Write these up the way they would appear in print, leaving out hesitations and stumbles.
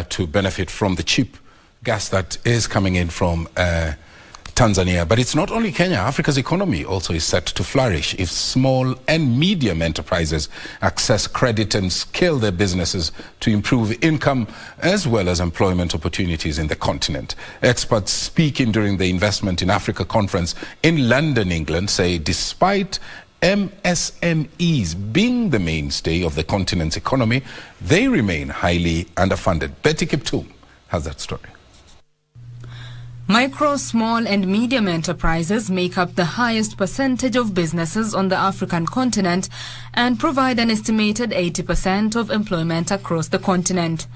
to benefit from the cheap gas that is coming in from Tanzania. But it's not only Kenya. Africa's economy also is set to flourish if small and medium enterprises access credit and scale their businesses to improve income as well as employment opportunities in the continent. Experts speaking during the Investment in Africa conference in London, England, say despite MSMEs being the mainstay of the continent's economy, they remain highly underfunded. Betty Kiptum has that story. Micro, small and medium enterprises make up the highest percentage of businesses on the African continent and provide an estimated 80% of employment across the continent.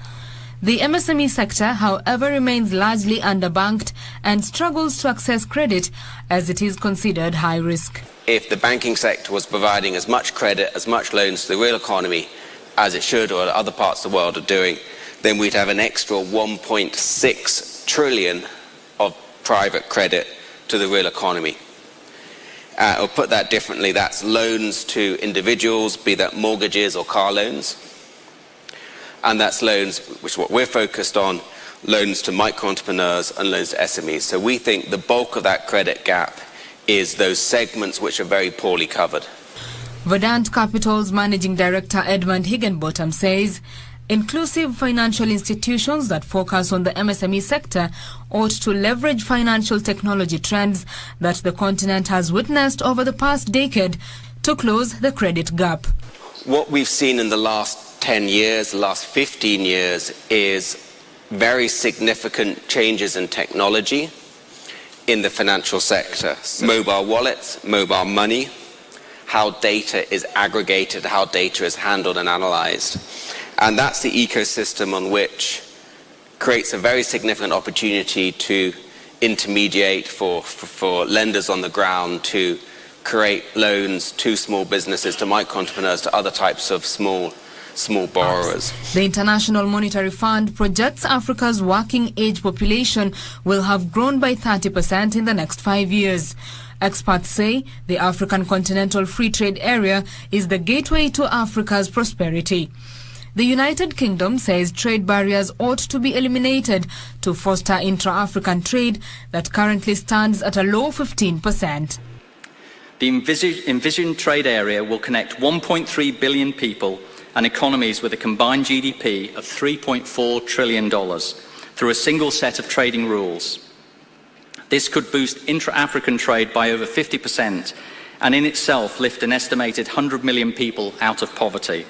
The MSME sector, however, remains largely underbanked and struggles to access credit as it is considered high risk. If the banking sector was providing as much credit, as much loans to the real economy as it should or other parts of the world are doing, then we'd have an extra 1.6 trillion of private credit to the real economy. Or put that differently, that's loans to individuals, be that mortgages or car loans. And that's loans, which is what we're focused on, loans to micro entrepreneurs and loans to SMEs. So we think the bulk of that credit gap is those segments which are very poorly covered. Verdant Capital's Managing Director Edmund Higginbottom says inclusive financial institutions that focus on the MSME sector ought to leverage financial technology trends that the continent has witnessed over the past decade to close the credit gap. What we've seen in the last 10 years, the last 15 years, is very significant changes in technology in the financial sector. Mobile wallets, mobile money, how data is aggregated, how data is handled and analyzed. And that's the ecosystem on which creates a very significant opportunity to intermediate for lenders on the ground to create loans to small businesses, to micro entrepreneurs, to other types of small borrowers. The International Monetary Fund projects Africa's working age population will have grown by 30% in the next 5 years. Experts say the African Continental Free Trade Area is the gateway to Africa's prosperity. The United Kingdom says trade barriers ought to be eliminated to foster intra-African trade that currently stands at a low 15%. The envisioned trade area will connect 1.3 billion people and economies with a combined GDP of $3.4 trillion through a single set of trading rules. This could boost intra-African trade by over 50% and in itself lift an estimated 100 million people out of poverty.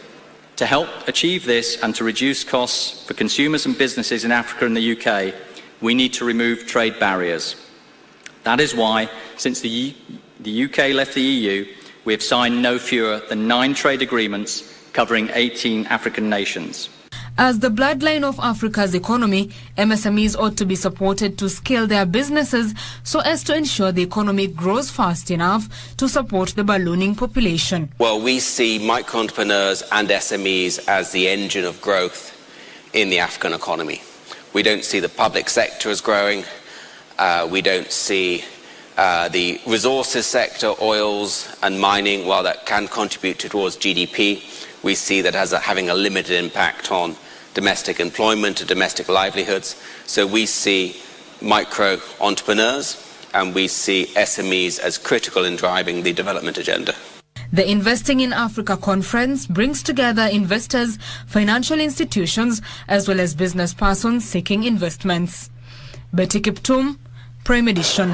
To help achieve this and to reduce costs for consumers and businesses in Africa and the UK, we need to remove trade barriers. That is why, since the UK left the EU, we have signed no fewer than 9 trade agreements covering 18 African nations. As the bloodline of Africa's economy, MSMEs ought to be supported to scale their businesses so as to ensure the economy grows fast enough to support the ballooning population. Well, we see micro entrepreneurs and SMEs as the engine of growth in the African economy. We don't see the public sector as growing. We don't see the resources sector, oils and mining, while that can contribute towards GDP, we see that as having a limited impact on domestic employment and domestic livelihoods. So we see micro entrepreneurs and we see SMEs as critical in driving the development agenda. The Investing in Africa conference brings together investors, financial institutions, as well as business persons seeking investments. Betty Kiptum, Prime Edition.